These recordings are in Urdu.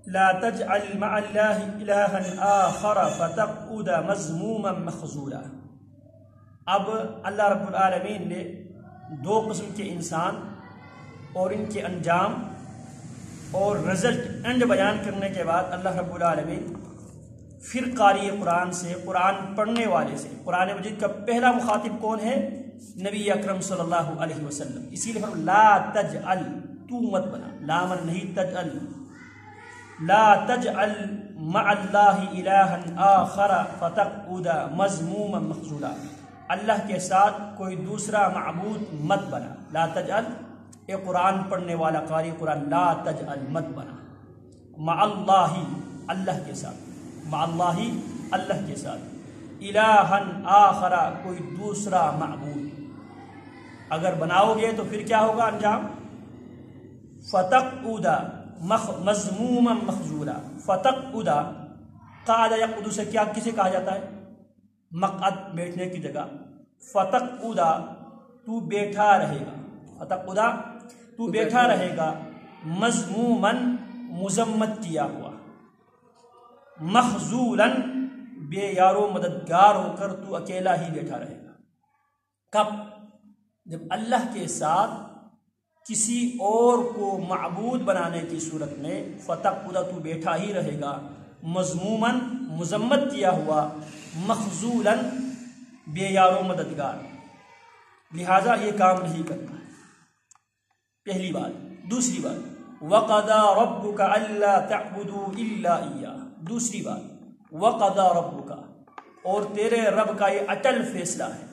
لا تجعل مع اللہ الہا آخر فتقعد مذموما مخذولا۔ اب اللہ رب العالمین نے دو قسم کے انسان اور ان کے انجام اور رزلٹ اینڈ بیان کرنے کے بعد اللہ رب العالمین پھر قاری قرآن سے، قرآن پڑھنے والے سے، قرآن مجید کا پہلا مخاطب کون ہے؟ نبی اکرم صلی اللہ علیہ وسلم۔ اسی لیے فرمایا لا تجعل، تو مت بنا، لا من نہیں تجعل، لا تجعل مع اللہ الہا آخر فتقعد مذموما مخذولا۔ اللہ کے ساتھ کوئی دوسرا معبود مت بنا۔ لا تجعل، اے قرآن پڑھنے والا قاری قرآن، لا تجعل مت بنا، مع اللہ، اللہ کے ساتھ، مع اللہ، اللہ کے ساتھ، الہا آخر، کوئی دوسرا معبود۔ اگر بناؤ گے تو پھر کیا ہوگا انجام؟ فتقعد مذموما مخذولا۔ فتقعد، قعد یقعد سے کیا کسے کہا جاتا ہے؟ مقعد، بیٹھنے کی جگہ۔ فتقعد، تو بیٹھا رہے گا، فتقعد تو بیٹھا رہے گا، مذموما، مذمت کیا ہوا، مخذولا، بے یارو مددگار ہو کر تو اکیلا ہی بیٹھا رہے گا۔ کب؟ جب اللہ کے ساتھ کسی اور کو معبود بنانے کی صورت میں فتقعد، تو بیٹھا ہی رہے گا، مذموماً، مذمت کیا ہوا، مخذولاً، بے یارو مددگار۔ لہٰذا یہ کام نہیں کرنا ہے، پہلی بات۔ دوسری بات، وَقَضَى رَبُّكَ أَلَّا تَعْبُدُوا إِلَّا إِيَّاهُ۔ دوسری بات، وَقَضَى رَبُّكَ، اور تیرے رب کا یہ اٹل فیصلہ ہے۔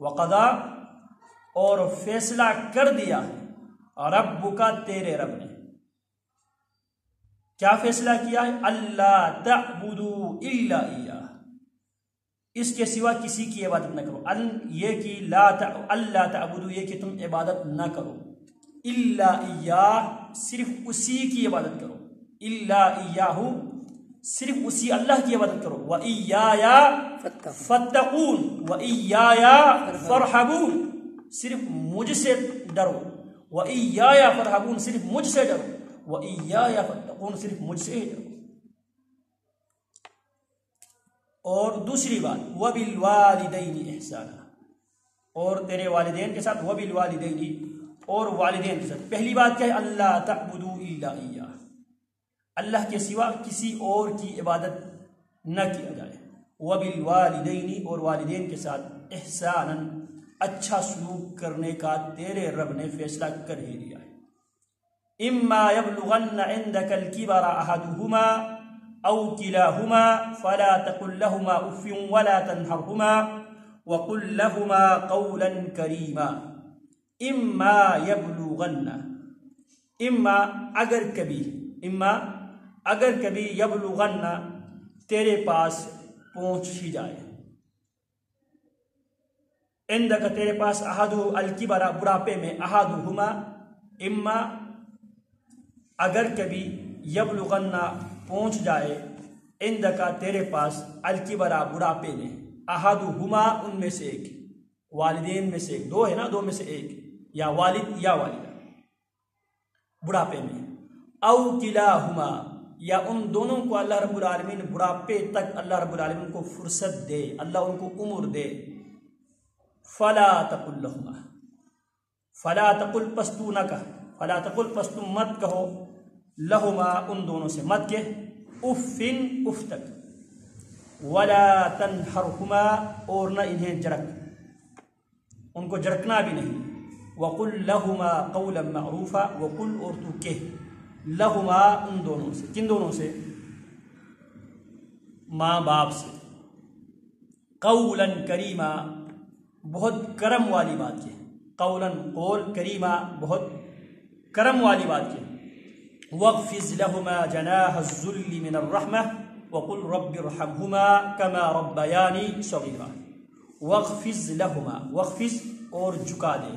وَقَضَى، اور فیصلہ کر دیا ہے، ربک، تیرے رب نے کیا فیصلہ کیا ہے؟ اللہ تعبدوا الا ایاہ، اس کے سوا کسی کی عبادت نہ کرو۔ یہ کہ اللہ تعبدوا، یہ کہ تم عبادت نہ کرو، الا ایاہ، صرف اسی کی عبادت کرو، الا ایاہ، صرف اسی اللہ کی عبادت کرو، وَإِيَّايَ فَاتَّقُونَ وَإِيَّايَ فَارْحَبُونَ، صرف مجھ سے ڈرو، وَإِيَّايَ فَارْحَبُونَ، صرف مجھ سے ڈرو، وَإِيَّايَ فَاتَّقُونَ، صرف مجھ سے ہی ڈرو۔ اور دوسری بات، وَبِالْوَالِدَيْنِ إِحْسَانًا، اور تیرے والدین کے ساتھ، وَبِالْوَالِدَيْنِ، اور والدین کے ساتھ۔ پہلی بات کیا ہے؟ اللہ تعبدوا الا ایاہ، اللہ کے سوا کسی اور کی عبادت نہ کیا جائے۔ وَبِالْوَالِدَيْنِ، اور والدین کے ساتھ، احساناً، اچھا سلوک کرنے کا تیرے رب نے فیصلہ کر ہی دیا ہے۔ اما یبلغن عندک الکبر احدہما او کلاہما فلا تقل لہما اف ولا تنہرہما وقل لہما قولا کریما۔ اما یبلغن، اما اگر کبھی، اما اگر کبھی، یبلغن تیرے پاس پہنچ ہی جائے، عندک تیرے پاس، احدو الکبر بڑھاپے میں، احدہما، اما اگر کبھی، یبلغن پہنچ جائے، عندک تیرے پاس، الکبر بڑھاپے میں، احدہما ان میں سے ایک، والدین میں سے ایک، دو ہے نا، دو میں سے ایک، یا والد یا والدہ، بڑھاپے میں، او کلاہما، یا ان دونوں کو اللہ رب العالمین بڑھاپے تک اللہ رب العالمین کو فرصت دے، اللہ ان کو عمر دے۔ فلا تقل لہما، فلا تقل، پس تو نہ کہہ، فلا تقل، پس تم مت کہو، لہما ان دونوں سے، مت کہ، افن، اف تک، ولا تنہرہما، اور نہ انہیں جھڑک، ان کو جھڑکنا بھی نہیں، وقل لہما قولا معروفا، وقل، اور تو کہہ، لہما ان دونوں سے، کن دونوں سے؟ ماں باپ سے، قولا کریما، بہت کرم والی بات کی، قولا قول، کریما بہت کرم والی بات کی۔ وَاخْفِضْ لَهُمَا جَنَاحَ الذُّلِّ مِنَ الرَّحْمَةِ وَقُلْ رَبِّ ارْحَمْهُمَا كَمَا رَبَّيَانِي صَغِيرًا۔ وَاخْفِضْ لَهُمَا، وَاخْفِضْ، اور جھکا دے،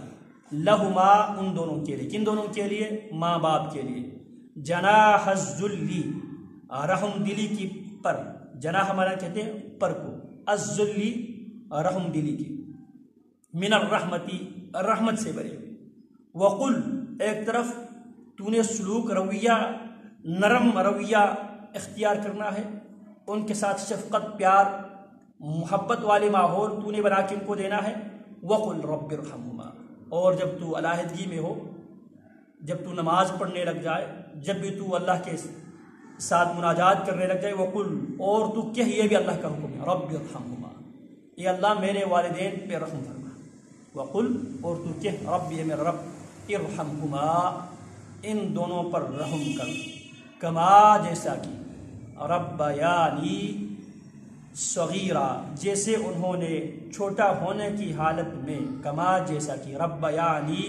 لَهُمَا ان دونوں کے لیے، کن دونوں کے لیے؟ ماں باپ کے لیے، جناح الذُّلِّ، رحم دلی کی پر، جناح ہمارا کہتے ہیں پر کو، الذُّلِّ رحم دلی کی، من الرحمتی، رحمت سے بھرے ہوئے، وقل، ایک طرف تو نے سلوک رویہ نرم رویہ اختیار کرنا ہے، ان کے ساتھ شفقت، پیار، محبت والے ماحول تو نے بنا کے ان کو دینا ہے۔ وَقُلْ رَبِّ ارْحَمْهُمَا، اور جب تو علیحدگی میں ہو، جب تو نماز پڑھنے لگ جائے، جب بھی تو اللہ کے ساتھ مناجات کرنے لگ جائے، وَقُلْ، اور تو کہہ، یہ بھی اللہ کا حکم ہے، رَبِّ ارْحَمْهُمَا، اے اللہ میرے والدین پہ رحم فرما۔ وَقُلْ، اور تو کہہ، رب، یہ میرا رب، ارحمہما، ان دونوں پر رحم کر، کما، جیسا کہ، ربیانی صغیرہ، جیسے انہوں نے چھوٹا ہونے کی حالت میں، کما، جیسا کہ، ربیانی،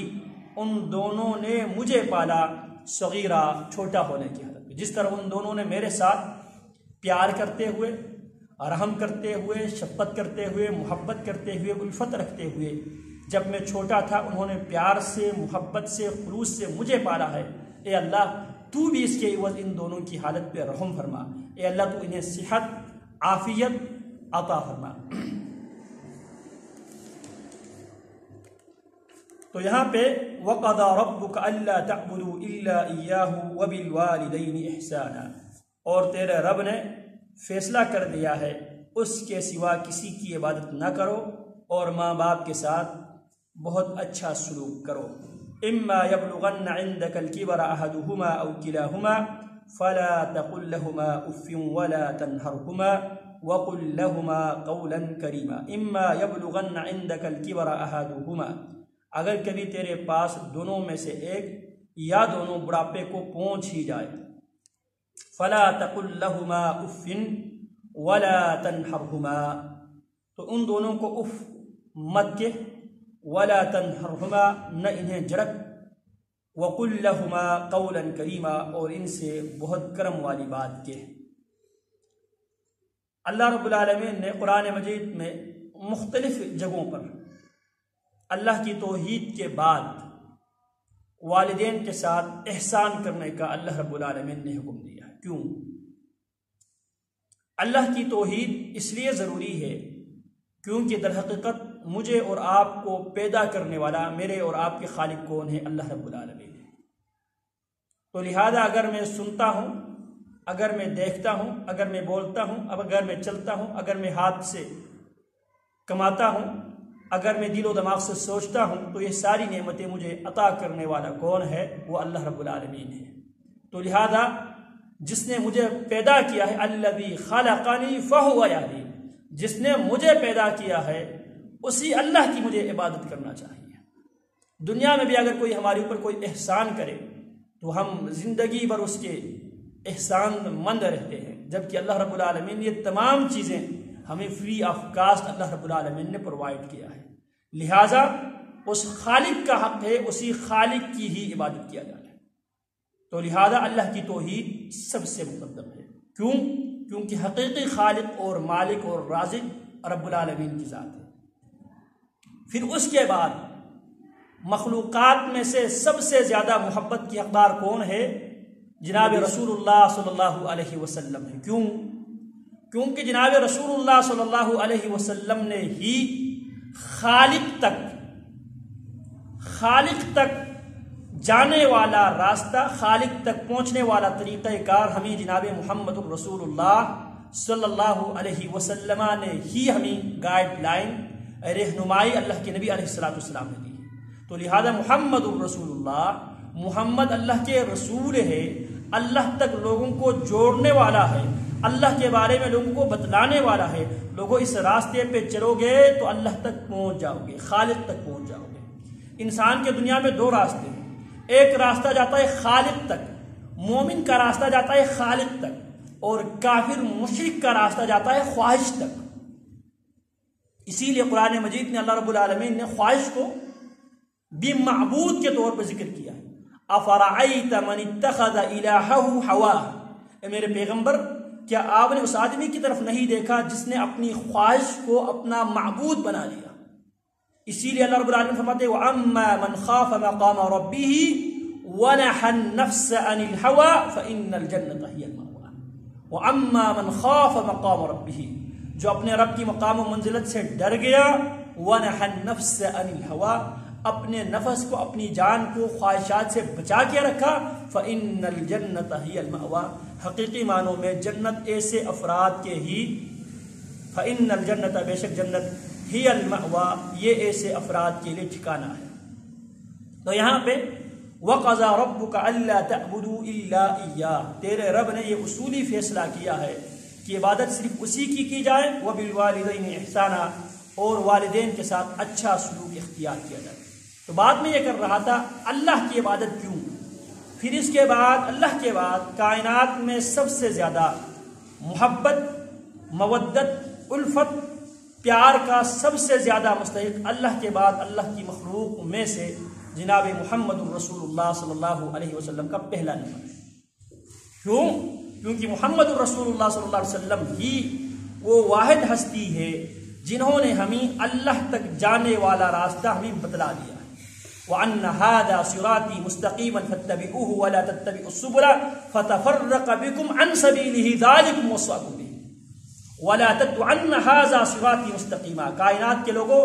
ان دونوں نے مجھے پالا، صغیرہ، چھوٹا ہونے کی حالت میں، جس طرح ان دونوں نے میرے ساتھ پیار کرتے ہوئے، رحم کرتے ہوئے، شفقت کرتے ہوئے، محبت کرتے ہوئے، الفت رکھتے ہوئے، جب میں چھوٹا تھا انہوں نے پیار سے، محبت سے، خلوص سے مجھے پالا ہے، اے اللہ تو بھی اس کے عوض ان دونوں کی حالت پہ رحم فرما، اے اللہ تو انہیں صحت، عافیت عطا فرما۔ تو یہاں پہ وَقَضَى رَبُّكَ أَلَّا تَعْبُدُوا إِلَّا إِيَّاهُ وَبِالْوَالِدَيْنِ إِحْسَانًا، اور تیرے رب نے فیصلہ کر دیا ہے اس کے سوا کسی کی عبادت نہ کرو، اور ماں باپ کے ساتھ بہت اچھا سلوک کرو۔ إِمَّا يَبْلُغَنَّ عِنْدَكَ الْكِبَرَ أَحَدُهُمَا أَوْ كِلَاهُمَا فَلَا تَقُلْ لَهُمَا أُفٍّ وَلَا تَنْهَرْهُمَا وَقُلْ لَهُمَا قَوْلًا كَرِيمًا۔ إِمَّا يَبْلُغَنَّ عِنْدَكَ الْكِبَرَ أَحَدُهُمَا، اگر کبھی تیرے پاس دونوں میں سے ایک یا دونوں بڑھاپے کو پہنچ ہی جائے، فَلَا تَقُلْ لَهُمَا أُفٍّ وَلَا تَنْهَرْهُمَا، تو ان دونوں کو اف مت کہ، ولا تنہرہما، نہ انہیں جھڑک، وقل لہما قولا کریما، اور ان سے بہت کرم والی بات کہہ۔ اللہ رب العالمین نے قرآن مجید میں مختلف جگہوں پر اللہ کی توحید کے بعد والدین کے ساتھ احسان کرنے کا اللہ رب العالمین نے حکم دیا ہے۔ کیوں؟ اللہ کی توحید اس لیے ضروری ہے کیونکہ در حقیقت مجھے اور آپ کو پیدا کرنے والا، میرے اور آپ کے خالق کون ہے؟ اللہ رب العالمین ہے۔ تو لہذا اگر میں سنتا ہوں، اگر میں دیکھتا ہوں، اگر میں بولتا ہوں، اگر میں چلتا ہوں، اگر میں ہاتھ سے کماتا ہوں، اگر میں دل و دماغ سے سوچتا ہوں، تو یہ ساری نعمتیں مجھے عطا کرنے والا کون ہے؟ وہ اللہ رب العالمین ہے۔ تو لہذا جس نے مجھے پیدا کیا ہے، الذی خلقنی فہو یہدین، جس نے مجھے پیدا کیا ہے اسی اللہ کی مجھے عبادت کرنا چاہیے۔ دنیا میں بھی اگر کوئی ہمارے اوپر کوئی احسان کرے تو ہم زندگی بھر اس کے احسان مند رہتے ہیں، جبکہ اللہ رب العالمین نے یہ تمام چیزیں ہمیں فری آف کاسٹ اللہ رب العالمین نے پرووائڈ کیا ہے، لہٰذا اس خالق کا حق ہے اسی خالق کی ہی عبادت کیا جائے۔ تو لہذا اللہ کی توحید سب سے مقدم ہے۔ کیوں؟ کیونکہ حقیقی خالق اور مالک اور رازق رب العالمین کی ذات ہے۔ پھر اس کے بعد مخلوقات میں سے سب سے زیادہ محبت کی حقدار کون ہے؟ جناب رسول اللہ صلی اللہ علیہ وسلم ہے۔ کیوں؟ کیونکہ جناب رسول اللہ صلی اللہ علیہ وسلم نے ہی خالق تک جانے والا راستہ، خالق تک پہنچنے والا طریقہ کار ہمیں جناب محمد الرسول اللہ صلی اللہ علیہ وسلم نے ہی ہمیں گائیڈ لائن، رہنمائی اللہ کے نبی علیہ السلام نے دی۔ تو لہذا محمد الرسول اللہ، محمد اللہ کے رسول ہے، اللہ تک لوگوں کو جوڑنے والا ہے، اللہ کے بارے میں لوگوں کو بتلانے والا ہے۔ لوگوں اس راستے پہ چلو گے تو اللہ تک پہنچ جاؤ گے، خالق تک پہنچ جاؤ گے۔ انسان کے دنیا میں دو راستے ہیں، ایک راستہ جاتا ہے خالق تک، مومن کا راستہ جاتا ہے خالق تک، اور کافر مشرک کا راستہ جاتا ہے خواہش تک۔ اسی لیے قرآن مجید نے اللہ رب العالمین نے خواہش کو بھی معبود کے طور پر ذکر کیا ہے۔ افرعیت من اتخذ الہہ ہواہ، اے میرے پیغمبر کیا آپ نے اس آدمی کی طرف نہیں دیکھا جس نے اپنی خواہش کو اپنا معبود بنا لیا؟ اسی لیے اللہ رب العالمین فرماتے ہیں وَأَمَّا مَنْ خَافَ مَقَامَ رَبِّهِ وَنَهَى النَّفْسَ عَنِ الْهَوَىٰ فَإِنَّ الْجَنَّةَ هِيَ الْمَأْوَىٰ۔ وَأَمَّا مَنْ خَافَ مَقَامَ رَبِّهِ، جو اپنے رب کی مقام و منزلت سے ڈر گیا، وَنَهَى النَّفْسَ عَنِ الْهَوَىٰ، اپنے نفس کو اپنی جان کو خواہشات سے بچا کے رکھا، فإن الجنت ہی المأویٰ، حقیقی معنوں میں جنت ایسے افراد کے ہی، فإن الجنت بے شک جنت ہی المأویٰ یہ ایسے افراد کے لیے ٹھکانہ ہے۔ تو یہاں پہ وَقَضَىٰ رَبُّكَ أَلَّا تَعْبُدُوا إِلَّا إِيَّاهُ، تیرے رب نے یہ اصولی فیصلہ کیا ہے کہ عبادت صرف اسی کی جائے، وَبِالْوَالِدَيْنِ إِحْسَانًا، اور والدین کے ساتھ اچھا سلوک اختیار کیا جائے۔ تو بعد میں یہ کر رہا تھا اللہ کی عبادت کیوں، پھر اس کے بعد اللہ کے بعد کائنات میں سب سے زیادہ محبت، مودت، الفت، پیار کا سب سے زیادہ مستحق اللہ کے بعد اللہ کی مخلوق میں سے جناب محمد الرسول اللہ صلی اللہ علیہ وسلم کا پہلا نمبر ہے۔ کیونکہ محمد الرسول اللہ صلی اللہ علیہ وسلم ہی وہ واحد ہستی ہے جنہوں نے ہمیں اللہ تک جانے والا راستہ ہمیں بتلا دیا ہے۔ وَأَنَّ هَذَا صِرَاطِي مُسْتَقِيمًا فَاتَّبِعُوهُ وَلَا تَتَّبِعُوا السُّبُلَ فَتَفَرَّقَ بِكُمْ عَنْ سَبِيلِهِ ذَلِكُمْ وَصَّاكُمْ بِهِ وَلَا وَأَنَّ هَذَا صِرَاطِي مُسْتَقِيمًا، کائنات کے لوگوں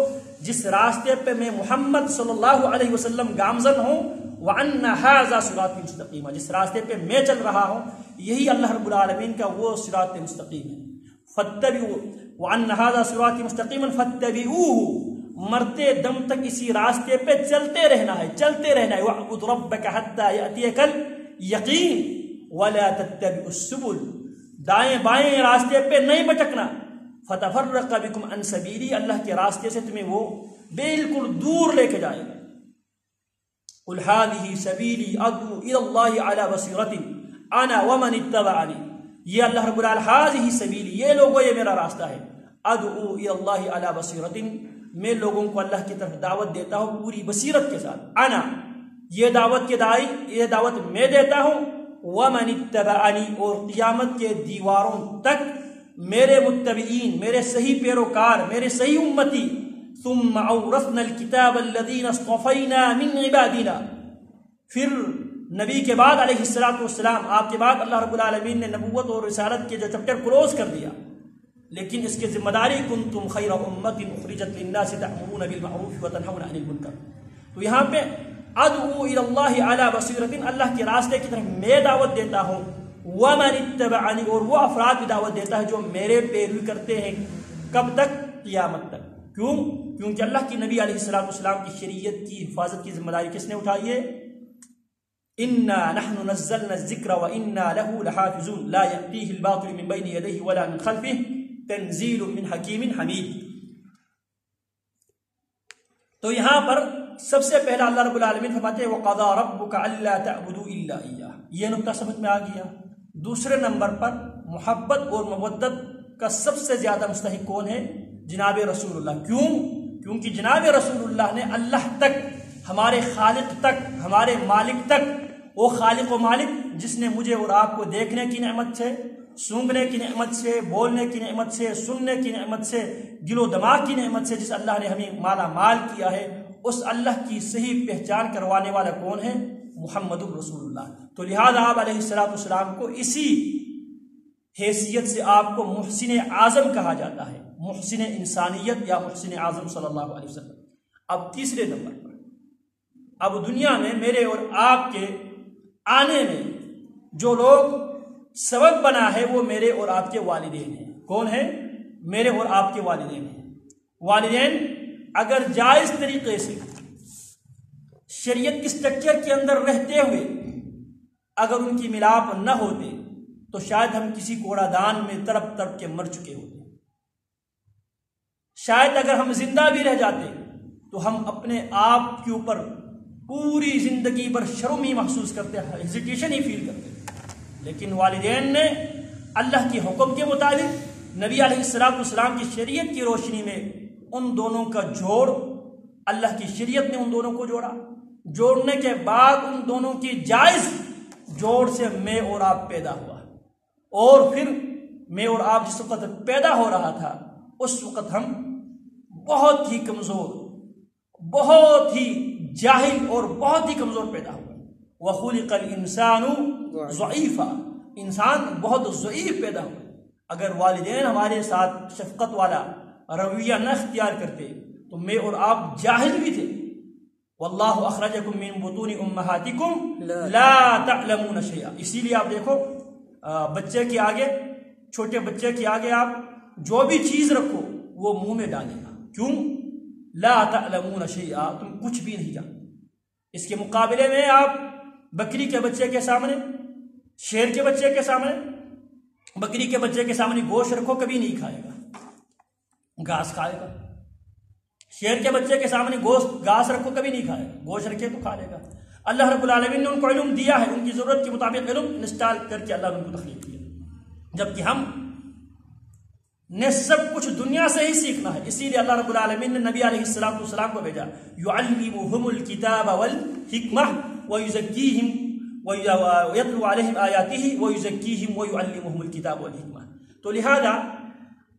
جس راستے پہ میں محمد صلی اللہ علیہ وسلم گامزن ہوں، وَأَنَّ هَذَا صِرَاطِي مُسْتَقِيمًا، جس راستے پہ میں چل رہا ہوں یہی اللہ رب العالمین کا وہ صراط مستقیم ہے۔ فَاتَّبِعُوا وَأَنَّ هَذَا صِرَاطِي مُسْتَقِيمًا فَاتَّبِعُوهُ، مرتے دم تک اسی راستے پہ چلتے رہنا ہے، چلتے رہنا ہے۔ وَاعْبُدْ رَبَّكَ حَتَّى يَأْتِيَكَ الْيَقِينُ وَلَا تَتَّبِعُوا السُّبُلَ، دائیں بائیں راستے پہ نہیں بھٹکنا۔ فَتَفَرَّقَ بِكُمْ عَنْ سَبِيلِهِ، اللہ کے راستے سے تمہیں وہ بالکل دور لے کے جائے گا۔ قُلْ هَٰذِهِ سَبِيلِي أَدْعُو إِلَى اللَّهِ عَلَىٰ بَصِيرَةٍ أَنَا وَمَنِ اتَّبَعَنِي، یہ اللہ رب العالمین هَٰذِهِ سَبِيلِي، یہ لوگوں یہ میرا راستہ ہے، أَدْعُو إِلَى اللَّهِ عَلَىٰ بَصِيرَةٍ، میں لوگوں کو اللہ کی طرف دعوت دیتا ہوں پوری بصیرت کے ساتھ۔ انا، یہ دعوت کے دائی، یہ دعوت میں دیتا ہوں، ومن اتبعنی، اور قیامت کے دیواروں تک میرے متبعین، میرے صحیح پیروکار، میرے صحیح امتی۔ ثم اورثنا الكتاب الذین اصطفینا من عبادنا، پھر نبی کے بعد علیہ السلام، آپ کے بعد اللہ رب العالمین نے نبوت اور رسالت کے جو چپٹر کلوز کر دیا، لیکن اس کی ذمہ داری کنتم خیر امت اخرجت للناس تأمرون بالمعروف وتنہون عن المنکر۔ تو یہاں پہ ادعو الی اللہ علی بصیرۃ، اللہ کے راستے کی طرف میں دعوت دیتا ہوں، ومن اتبعنی، اور وہ افراد بھی دعوت دیتا ہے جو میرے پیروی کرتے ہیں، کب تک؟ قیامت تک۔ کیوں؟ کیونکہ اللہ کی نبی علیہ السلام کی شریعت کی حفاظت کی ذمہ داری کس نے اٹھائی ہے؟ انا نحن نزلنا الذکر وانا له لحافظون لا یأتیہ الباطل من بین یدیہ ولا من خلفہ تنزیل من حکیم حمید۔ تو یہاں پر سب سے پہلا اللہ رب العالمین فرماتے ہیں وَقَضَىٰ رَبُّكَ أَلَّا تَعْبُدُوا إِلَّا إِيَّاهُ، یہ نقطہ سمجھ میں آ گیا۔ دوسرے نمبر پر محبت اور مودت کا سب سے زیادہ مستحق کون ہے؟ جناب رسول اللہ۔ کیوں؟ کیونکہ جناب رسول اللہ نے اللہ تک، ہمارے خالق تک، ہمارے مالک تک، وہ خالق و مالک جس نے مجھے اور آپ کو دیکھنے کی نعمت سے، سونگنے کی نعمت سے، بولنے کی نعمت سے، سننے کی نعمت سے، دل و دماغ کی نعمت سے، جس اللہ نے ہمیں مالا مال کیا ہے، اس اللہ کی صحیح پہچان کروانے والا کون ہے؟ محمد الرسول اللہ۔ تو لہذا آپ علیہ السلام کو اسی حیثیت سے آپ کو محسن اعظم کہا جاتا ہے، محسن انسانیت یا محسن اعظم صلی اللہ علیہ وسلم۔ اب تیسرے نمبر پر، اب دنیا میں میرے اور آپ کے آنے میں جو لوگ سبب بنا ہے وہ میرے اور آپ کے والدین ہیں۔ کون ہیں؟ میرے اور آپ کے والدین ہیں۔ والدین اگر جائز طریقے سے شریعت کی سٹرکچر کے اندر رہتے ہوئے اگر ان کی ملاپ نہ ہوتے تو شاید ہم کسی کوڑا دان میں تڑپ تڑپ کے مر چکے ہوتے۔ شاید اگر ہم زندہ بھی رہ جاتے تو ہم اپنے آپ کے اوپر پوری زندگی پر شرم ہی محسوس کرتے، ہیزیٹیشن ہی فیل کرتے۔ لیکن والدین نے اللہ کے حکم کے مطابق نبی علیہ السلام کی شریعت کی روشنی میں ان دونوں کا جوڑ، اللہ کی شریعت نے ان دونوں کو جوڑا، جوڑنے کے بعد ان دونوں کی جائز جوڑ سے میں اور آپ پیدا ہوا، اور پھر میں اور آپ جس وقت پیدا ہو رہا تھا اس وقت ہم بہت ہی کمزور، بہت ہی جاہل اور بہت ہی کمزور پیدا ہوئے۔ وَخُلِقَ الْإِنسَانُ ضَعِيفًا، انسان بہت ضعیف پیدا ہوئے۔ اگر والدین ہمارے ساتھ شفقت والا رویہ نہ اختیار کرتے تو میں اور آپ جاہل بھی تھے، واللہ اخرجکم من بطون امہاتکم لا تعلمون شیئا. اسی لیے آپ دیکھو بچے کے آگے، چھوٹے بچے کے آگے آپ جو بھی چیز رکھو وہ منہ میں ڈالے گا. کیوں؟ لا تعلمون شیئا، تم کچھ بھی نہیں جانتے. اس کے مقابلے میں آپ بکری کے بچے کے سامنے، شیر کے بچے کے سامنے، بکری کے بچے کے سامنے گوشت رکھو کبھی نہیں کھائے گا، گھاس کھائے گا. شیر کے بچے کے سامنے گھاس رکھو کبھی نہیں کھائے گا، گوشت رکھے تو کھا لے گا. اللہ رب العالمین نے ان کو علم دیا ہے، ان کی ضرورت کے مطابق علم انسٹال کر کے اللہ نے ان کو تخلیق کیا، جبکہ ہم نے سب کچھ دنیا سے ہی سیکھنا ہے. اسی لیے اللہ رب العالمین نے نبی علیہ السلام کو بھیجا، یعلمہم الکتاب والحکمہ ویزکیہم ویتلو علیہم آیاتہ ویزکیہم ویعلمہم الکتاب والحکمہ. تو لہذا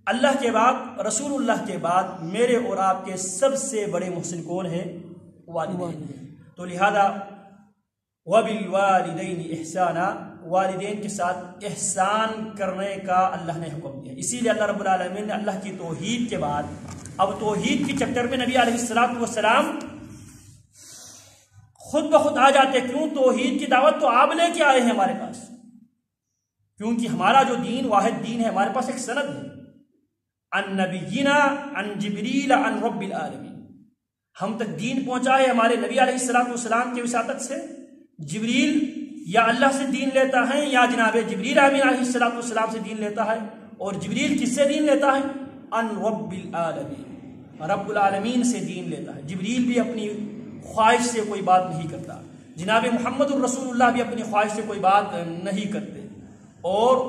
اللہ کے بعد، رسول اللہ کے بعد میرے اور آپ کے سب سے بڑے محسن کون ہیں؟ والدین. تو لہذا وَبِالْوَالِدَيْنِ احسانا، والدین کے ساتھ احسان کرنے کا اللہ نے حکم دیا. اسی لیے اللہ رب العالمین نے اللہ کی توحید کے بعد اب توحید کی چیپٹر میں نبی علیہ السلام خود بخود آ جاتے. کیوں؟ توحید کی دعوت تو آپ لے کے آئے ہیں ہمارے پاس، کیونکہ ہمارا جو دین واحد دین ہے، ہمارے پاس ایک سند ہے، عن نبینا عن جبریل عن رب العالمین. ہم تک دین پہنچا ہے ہمارے نبی علیہ السلام کی وساطت سے. جبریل یا اللہ سے دین لیتا ہے یا جناب جبریل امین علیہ السلام سے دین لیتا ہے. اور جبریل کس سے دین لیتا ہے؟ عن رب العالمین، رب العالمین سے دین لیتا ہے. جبریل بھی اپنی خواہش سے کوئی بات نہیں کرتا، جناب محمد الرسول اللہ بھی اپنی خواہش سے کوئی بات نہیں کرتے. اور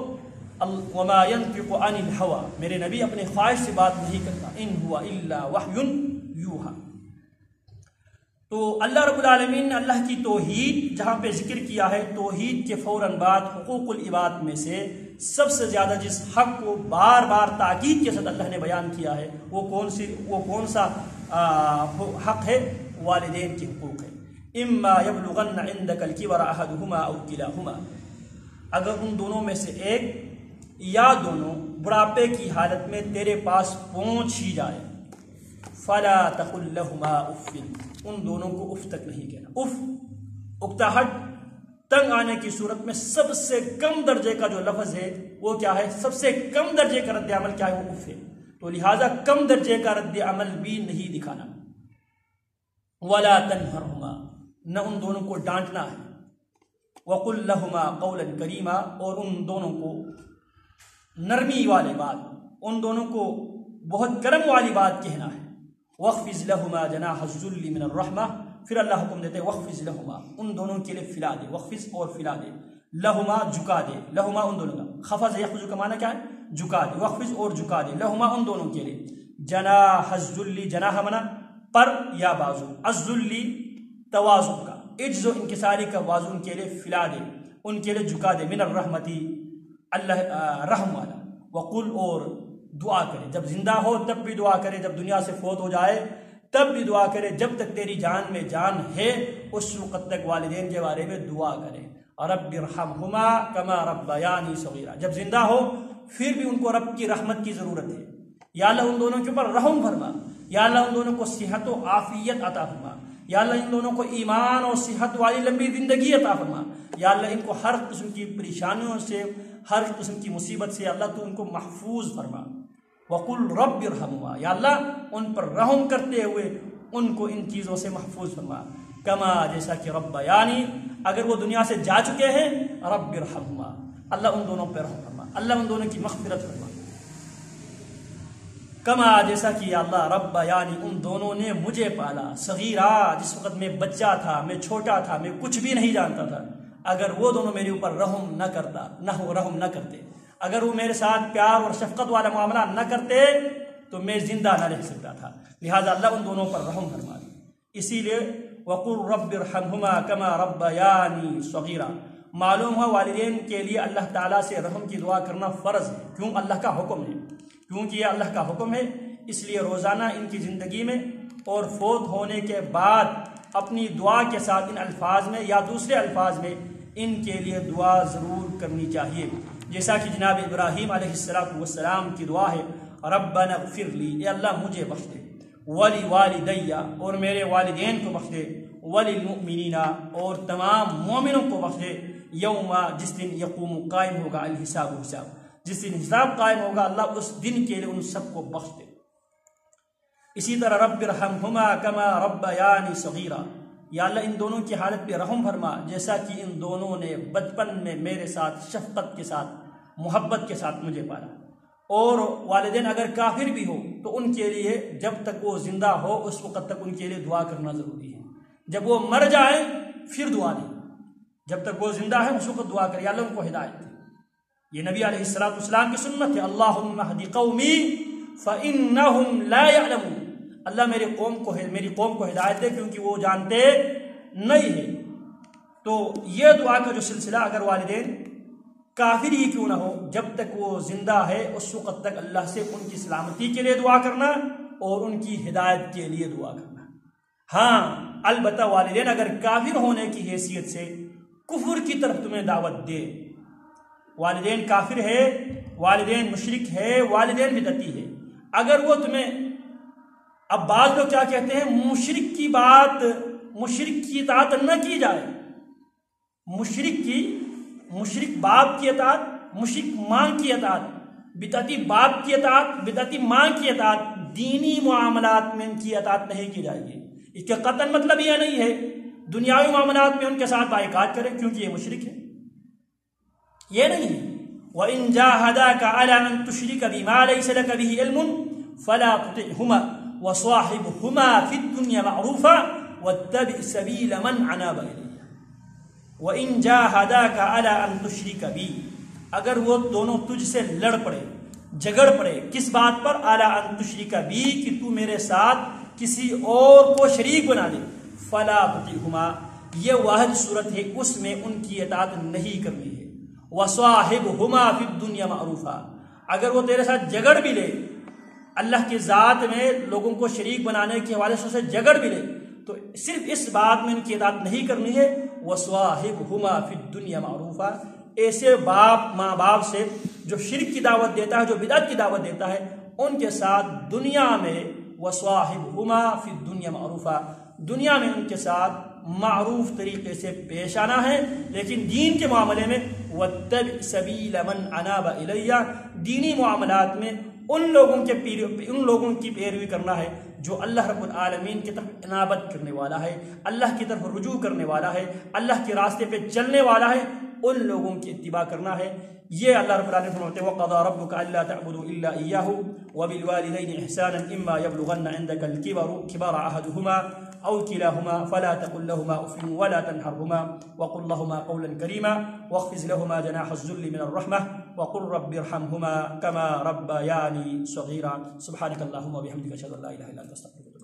وما ينطق عن الهوى، میرے نبی اپنے خواہش سے بات نہیں کرتا. ان هو الا وحی یوحى. تو اللہ رب العالمین نے اللہ کی توحید جہاں پہ ذکر کیا ہے، توحید کے فوراً بعد حقوق العباد میں سے سب سے زیادہ جس حق کو بار بار تاکید کے ساتھ اللہ نے بیان کیا ہے وہ کون سا حق ہے؟ والدین کے حقوق ہے. اما یبلغن عندک الکبر احدہما او کلاہما، اگر ان دونوں میں سے ایک یا دونوں بڑھاپے کی حالت میں تیرے پاس پہنچ ہی جائے، فلا تقل لہما اف، ان دونوں کو اف تک نہیں کہنا. اف، اکتاہٹ، تنگ آنے کی صورت میں سب سے کم درجے کا جو لفظ ہے وہ کیا ہے؟ سب سے کم درجے کا رد عمل کیا ہے؟ وہ اف ہے. تو لہٰذا کم درجے کا رد عمل بھی نہیں دکھانا. ولا تنہرہما، نہ ان دونوں کو ڈانٹنا ہے. وقل لہما قولا کریما، اور ان دونوں کو نرمی والی بات، ان دونوں کو بہت کرم والی بات کہنا ہے. وَخْفِضْ لَهُمَا جَنَاحَ الذُّلِّ مِنَ الرَّحْمَةِ، پھر اللہ حکم دیتے وَخْفِضْ لَهُمَا، ان دونوں کے لیے پھیلا دے. وَخْفِض اور پھیلا دے، لَهُمَا جھکا دے، لَهُمَا ان دونوں کا، خفض یخفض کا معنی کیا ہے؟ جھکا دے. وَخْفِض اور جھکا دے، لَهُمَا ان دونوں کے لیے. جَنَاحَ الذُّلِّ، جناح منا پر یا بازو، الذُّلِّ توازن کا، عجز و انکساری کا بازو ان کے لیے پھیلا دے، ان کے لیے جھکا دے. من الرحمتی، اللہ رحم والا. وقل، اور دعا کرے، جب زندہ ہو تب بھی دعا کرے، جب دنیا سے فوت ہو جائے تب بھی دعا کرے، جب تک تیری جان میں جان ہے اس وقت تک والدین کے بارے میں دعا کرے. رب ارحمہما کما ربیانی صغیرا، جب زندہ ہو پھر بھی ان کو رب کی رحمت کی ضرورت ہے. یا اللہ ان دونوں کے اوپر رحم فرما، یا اللہ ان دونوں کو صحت و عافیت عطا فرما، یا اللہ ان دونوں کو ایمان اور صحت والی لمبی زندگی عطا فرما. یا اللہ ان کو ہر قسم کی پریشانیوں سے، ہر قسم کی مصیبت سے اللہ تو ان کو محفوظ فرما. وقل رب ارحمہما، یا اللہ ان پر رحم کرتے ہوئے ان کو ان چیزوں سے محفوظ فرما. کما، جیسا کہ ربیانی، اگر وہ دنیا سے جا چکے ہیں، رب ارحمہما، اللہ ان دونوں پہ رحم فرما، اللہ ان دونوں کی مغفرت فرما. کما، جیسا کہ یا اللہ ربیانی، ان دونوں نے مجھے پالا، صغیرا، جس وقت میں بچہ تھا، میں چھوٹا تھا، میں کچھ بھی نہیں جانتا تھا. اگر وہ دونوں میرے اوپر رحم نہ کرتے، اگر وہ میرے ساتھ پیار اور شفقت والا معاملہ نہ کرتے تو میں زندہ نہ رہ سکتا تھا. لہٰذا اللہ ان دونوں پر رحم فرما دے. اسی لیے وقل رب ارحمہما کما ربیانی صغیرا، معلوم ہوا والدین کے لیے اللہ تعالیٰ سے رحم کی دعا کرنا فرض ہے. کیوں؟ اللہ کا حکم ہے. کیونکہ یہ اللہ کا حکم ہے، اس لیے روزانہ ان کی زندگی میں اور فوت ہونے کے بعد اپنی دعا کے ساتھ ان الفاظ میں یا دوسرے الفاظ میں ان کے لیے دعا ضرور کرنی چاہیے. جیسا کہ جناب ابراہیم علیہ السلام کی دعا ہے، ربنا اغفر لی، اے اللہ مجھے بخش دے، ولی والدیہ اور میرے والدین کو بخش دے، وللمؤمنین اور تمام مومنوں کو بخش دے، یوم جس دن یقوم قائم ہوگا الحساب حساب، جس دن حساب قائم ہوگا اللہ اس دن کے لیے ان سب کو بخش دے۔ اسی طرح رب ارحمہما کما ربیانی صغیرا، یا اللہ ان دونوں کی حالت پہ رحم فرما جیسا کہ ان دونوں نے بچپن میں میرے ساتھ شفقت کے ساتھ محبت کے ساتھ مجھے پالا۔ اور والدین اگر کافر بھی ہو تو ان کے لیے جب تک وہ زندہ ہو اس وقت تک ان کے لیے دعا کرنا ضروری ہے، جب وہ مر جائیں پھر دعا نہیں، جب تک وہ زندہ ہے اس وقت دعا کرے یا اللہ ان کو ہدایت دے۔ یہ نبی علیہ السلام کی سنت ہے، اللہم اہد قومی فإنہم لا یعلمون، اللہ میری قوم کو ہدایت دے کیونکہ وہ جانتے نہیں ہیں۔ تو یہ دعا کا جو سلسلہ اگر والدین کافر ہی کیوں نہ ہو جب تک وہ زندہ ہے اس وقت تک اللہ سے ان کی سلامتی کے لیے دعا کرنا اور ان کی ہدایت کے لیے دعا کرنا۔ ہاں البتہ والدین اگر کافر ہونے کی حیثیت سے کفر کی طرف تمہیں دعوت دے، والدین کافر ہے، والدین مشرک ہے، والدین بدعتی ہے، اگر وہ تمہیں، اب بعض لوگ کیا کہتے ہیں مشرک کی اطاعت نہ کی جائے، مشرک باپ کی اطاعت، مشرک ماں کی اطاعت، بدعتی باپ کی اطاعت، بدعتی ماں کی اطاعت، دینی معاملات میں ان کی اطاعت نہیں کی جائے گی۔ اس کا قطعاً مطلب یہ نہیں ہے دنیاوی معاملات میں ان کے ساتھ بائیکاٹ کریں کیونکہ یہ مشرک ہے، یہ نہیں ہے۔ وَإِن جَاهَدَاكَ عَلَىٰ أَن تُشْرِكَ بِي مَا لَيْسَ لَكَ بِهِ عِلْمٌ فَلَا تُطِعْهُمَا وَصَاحِبْهُمَا فِي الدُّنْيَا مَعْرُوفًا وَاتَّبِعْ سَبِيلَ مَنْ أَنَابَ إِلَيَّ وَإِن جَاهَدَاكَ عَلَىٰ أَن تُشْرِكَ بِي، اگر وہ دونوں تجھ سے لڑ پڑے جھگڑ پڑے کس بات پر، عَلَىٰ أَن تُشْرِكَ بِي کہ تو میرے ساتھ کسی اور کو شریک بنا دے، فَلَا تُطِعْهُمَا یہ واحد صورت ہے اس میں ان کی اطاعت نہیں کرنی ہے، وَصَاحِبْهُمَا فِي الدُّنْيَا مَعْرُوفًا اگر وہ تیرے ساتھ جھگڑ بھی لے، اللہ کی ذات میں لوگوں کو شریک بنانے کے حوالے سے جھگڑ بھی لے تو صرف اس بات میں ان کی اطاعت نہیں کرنی ہے، وَصَاحِبْهُمَا فِي الدُّنْيَا مَعْرُوفًا ایسے ماں باپ سے جو شرک کی دعوت دیتا ہے، جو بدعت کی دعوت دیتا ہے، ان کے ساتھ دنیا میں وَصَاحِبْهُمَا فِي الدُّنْيَا مَعْرُوفًا دنیا میں ان کے ساتھ معروف طریقے سے پیش آنا ہے، لیکن دین کے معاملے میں وَاتَّبِعْ سَبِيلَ مَنْ أَنَابَ إِلَيَّ دینی معاملات میں ان لوگوں کی پیروی کرنا ہے جو اللہ رب العالمین کی طرف انابت کرنے والا ہے، اللہ کی طرف رجوع کرنے والا ہے، اللہ کے راستے پہ چلنے والا ہے، ان لوگوں کی اتباع کرنا ہے۔ یہ اللہ رب العالمین فرماتے ہیں وَقَضَىٰ رَبُّكَ أَلَّا تَعْبُدُوا إِلَّا إِيَّاهُ وَبِالْوَالِدَيْنِ إِحْسَانًا إِمَّا يَبْلُغَنَّ عِندَكَ الْكِبَرَ أَحَدُهُمَا أو كلاهما فلا تقل لهما أف ولا تنهرهما وقل لهما قولا كريما واخفض لهما جناح الذل من الرحمة وقل رب ارحمهما كما ربياني صغيرا سبحانك اللهم وبحمدك أشهد أن لا إله إلا أنت أستغفرك